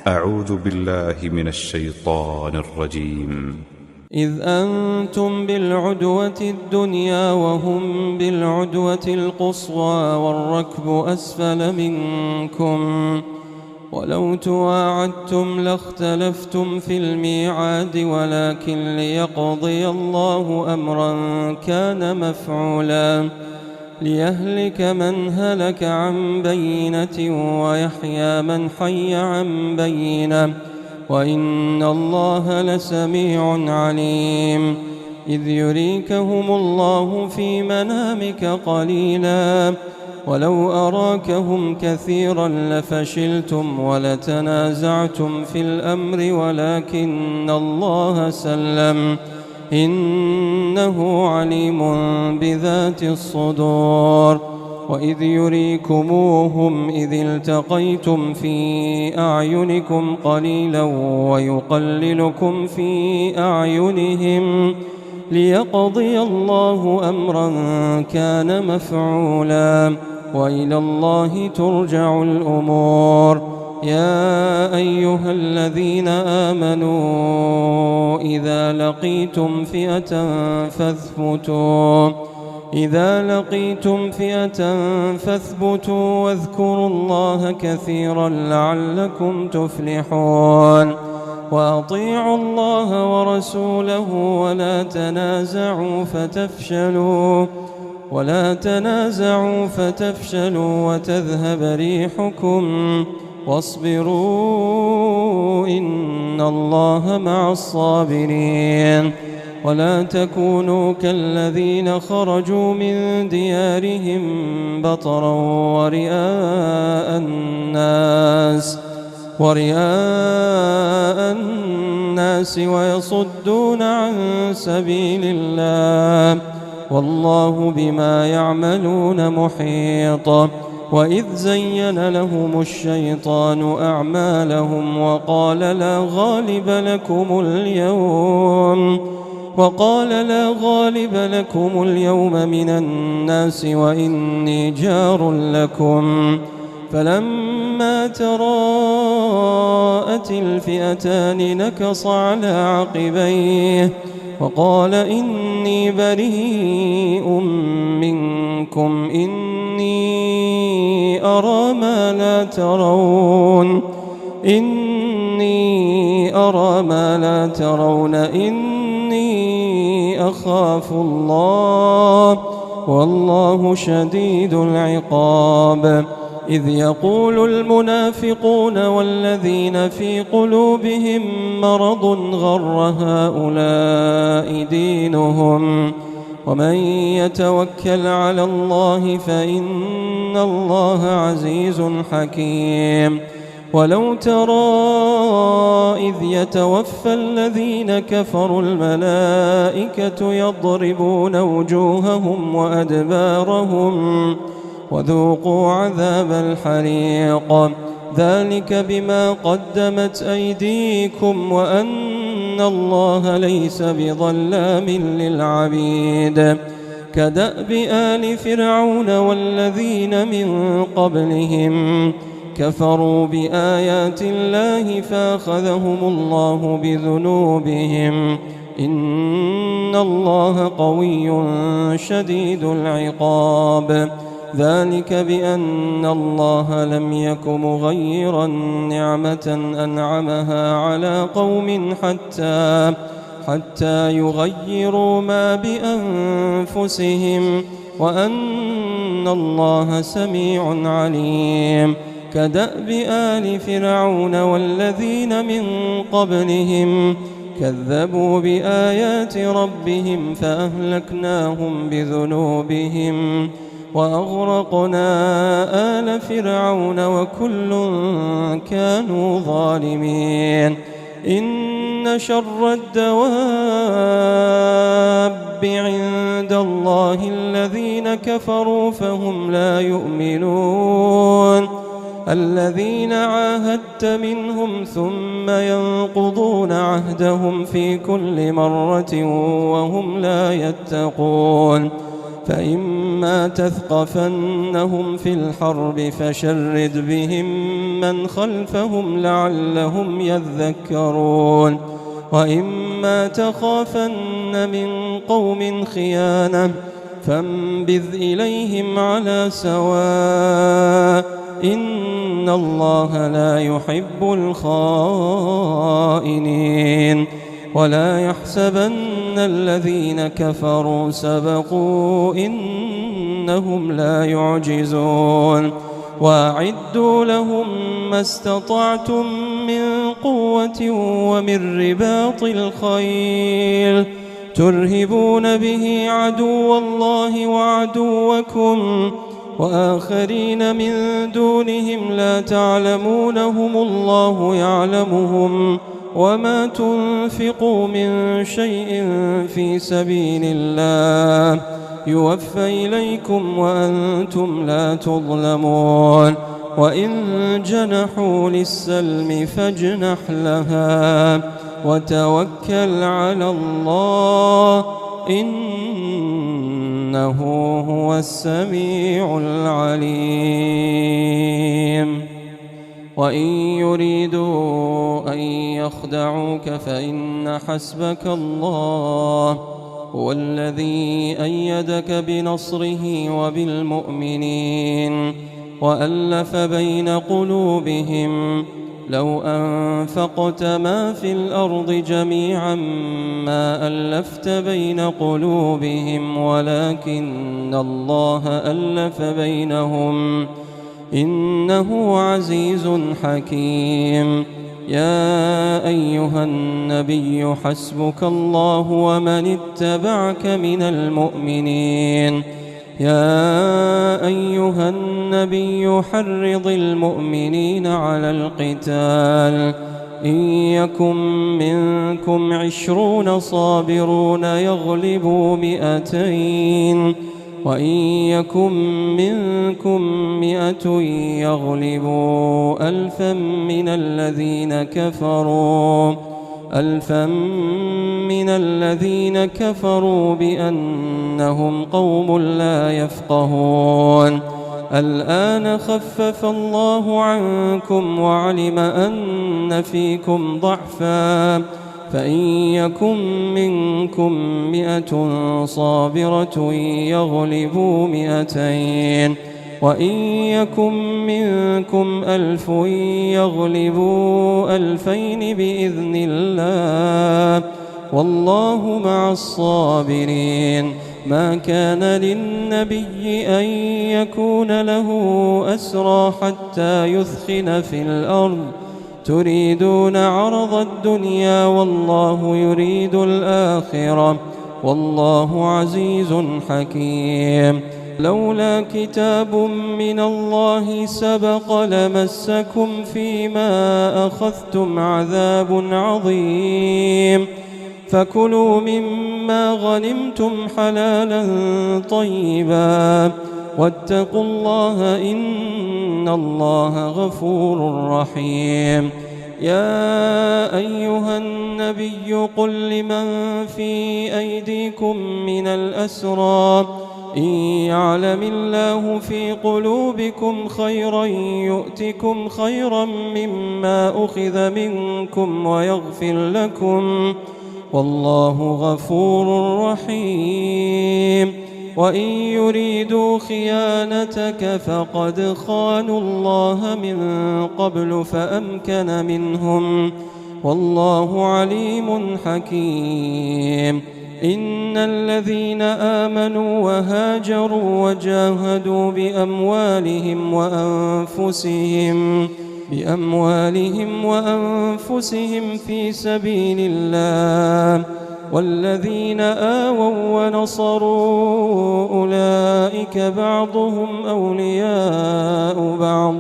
أعوذ بالله من الشيطان الرجيم. إذ أنتم بالعدوة الدنيا وهم بالعدوة القصوى والركب أسفل منكم، ولو تواعدتم لاختلفتم في الميعاد، ولكن ليقضي الله أمرا كان مفعولا ليهلك من هلك عن بينة ويحيى من حي عن بينة، وإن الله لسميع عليم. إذ يريكهم الله في منامك قليلا، ولو أراكهم كثيرا لفشلتم ولتنازعتم في الأمر، ولكن الله سلم إنه عليم بذات الصدور. وإذ يريكموهم إذ التقيتم في أعينكم قليلا ويقللكم في أعينهم ليقضي الله أمرا كان مفعولا، وإلى الله ترجع الأمور. يا أيها الذين آمنوا إذا لقيتم فئة فاثبتوا واذكروا الله كثيرا لعلكم تفلحون. وأطيعوا الله ورسوله ولا تنازعوا فتفشلوا وتذهب ريحكم، واصبروا إن الله مع الصابرين. ولا تكونوا كالذين خرجوا من ديارهم بطرا ورئاء الناس ويصدون عن سبيل الله، والله بما يعملون محيط. وإذ زين لهم الشيطان أعمالهم وقال لا غالب لكم اليوم من الناس وإني جار لكم، فلما تراءت الفئتان نكص على عقبيه وقال إني بريء منكم إني أرى ما لا ترون إني أخاف الله والله شديد العقاب. إذ يقول المنافقون والذين في قلوبهم مرض غر هؤلاء دينهم، ومن يتوكل على الله فإن الله عزيز حكيم. ولو ترى إذ يتوفى الذين كفروا الملائكة يضربون وجوههم وأدبارهم وذوقوا عذاب الحريق، ذلك بما قدمت أيديكم وأن الله ليس بظلام للعبيد. كدأب آل فرعون والذين من قبلهم كفروا بآيات الله فأخذهم الله بذنوبهم، إن الله قوي شديد العقاب. ذلك بأن الله لم يك مغيرا نعمة أنعمها على قوم حتى يغيروا ما بأنفسهم، وأن الله سميع عليم. كدأب آل فرعون والذين من قبلهم كذبوا بآيات ربهم فأهلكناهم بذنوبهم وأغرقنا آل فرعون وكل كانوا ظالمين. إن شر الدواب عند الله الذين كفروا فهم لا يؤمنون، الذين عاهدت منهم ثم ينقضون عهدهم في كل مرة وهم لا يتقون. فإما تثقفنهم في الحرب فشرد بهم من خلفهم لعلهم يذكرون وإما تخافن من قوم خيانة فانبذ إليهم على سواء إن الله لا يحب الخائنين ولا يحسبن الذين كفروا سبقوا إنهم لا يعجزون وأعدوا لهم ما استطعتم من قوة ومن رباط الخيل ترهبون به عدو الله وعدوكم وآخرين من دونهم لا تعلمونهم الله يعلمهم وما تنفقوا من شيء في سبيل الله يوفى إليكم وأنتم لا تظلمون وإن جنحوا للسلم فاجنح لها وتوكل على الله إنه هو السميع العليم وإن يريدوا أن يخدعوك فإن حسبك الله هو الذي أيدك بنصره وبالمؤمنين وألف بين قلوبهم لو أنفقت ما في الأرض جميعا ما ألفت بين قلوبهم ولكن الله ألف بينهم إنه عزيز حكيم يا أيها النبي حسبك الله ومن اتبعك من المؤمنين يا أيها النبي حرض المؤمنين على القتال إن يكن منكم 20 صابرون يغلبوا 200 وإن يكن منكم 100 يغلبوا 1000 من الذين كفروا بأنهم قوم لا يفقهون الآن خفف الله عنكم وعلم أن فيكم ضعفا فإن يكن منكم 100 صابرة يغلبوا 200 وإن يكن منكم 1000 يغلبوا 2000 بإذن الله والله مع الصابرين ما كان للنبي أن يكون له أسرى حتى يثخن في الأرض تريدون عرض الدنيا والله يريد الآخرة والله عزيز حكيم لولا كتاب من الله سبق لمسكم فيما أخذتم عذاب عظيم فكلوا مما غنمتم حلالا طيبا واتقوا الله إن الله غفور رحيم يا أيها النبي قل لمن في أيديكم من الأسرى إن يعلم الله في قلوبكم خيرا يؤتكم خيرا مما أخذ منكم ويغفر لكم والله غفور رحيم وإن يريدوا خيانتك فقد خانوا الله من قبل فأمكن منهم والله عليم حكيم إن الذين آمنوا وهاجروا وجاهدوا بأموالهم وأنفسهم في سبيل الله والذين آووا ونصروا أولئك بعضهم أولياء بعض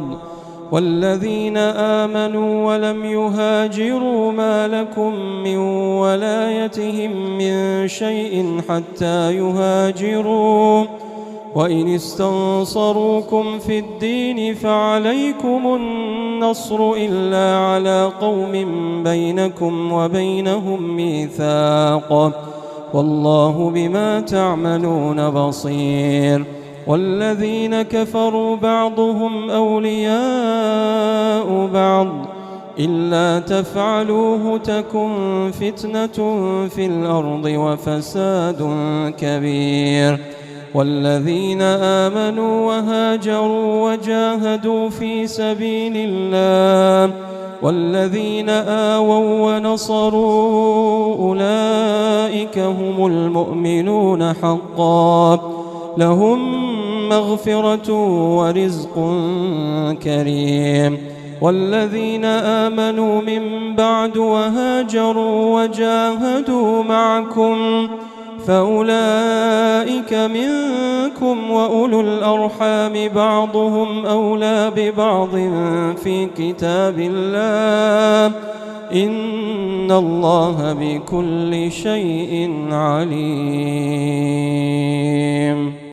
والذين آمنوا ولم يهاجروا ما لكم من ولايتهم من شيء حتى يهاجروا وإن استنصروكم في الدين فعليكم النصر إلا على قوم بينكم وبينهم ميثاق والله بما تعملون بصير. والذين كفروا بعضهم أولياء بعض إلا تفعلوه تكن فتنة في الأرض وفساد كبير. والذين آمنوا وهاجروا وجاهدوا في سبيل الله والذين آووا ونصروا أولئك هم المؤمنون حقا لهم مغفرة ورزق كريم. والذين آمنوا من بعد وهاجروا وجاهدوا معكم فأولئك منكم وأولو الأرحام بعضهم أولى ببعض في كتاب الله إن الله بكل شيء عليم.